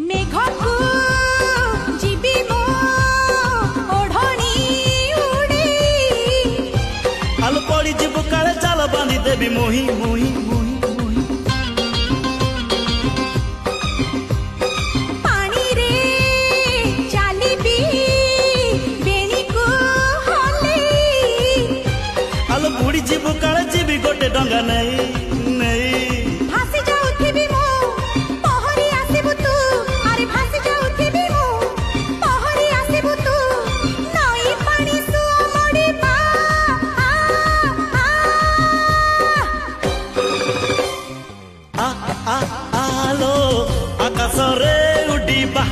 মেঘকু GB মো ওঢ়ণী উড়ি আলো পড়ি যাব কালে জাল বাঁধি দেবি মোহি মোহি মোহি মোহি পানিরে চালিবি বেণীকু হলেই আলো বুড়ি যাব কালে ଯିବି ଗୋଟେ ଡଙ୍ଗା ନେଇ ନେଇ ভাসি যাউথিবি মো পহরি আসিবু তু আরে ভাসি যাউথিবি মো পহরি আসিবু তু নই পানি সুଅ মড়িবা আলো আকাশরে উডিবা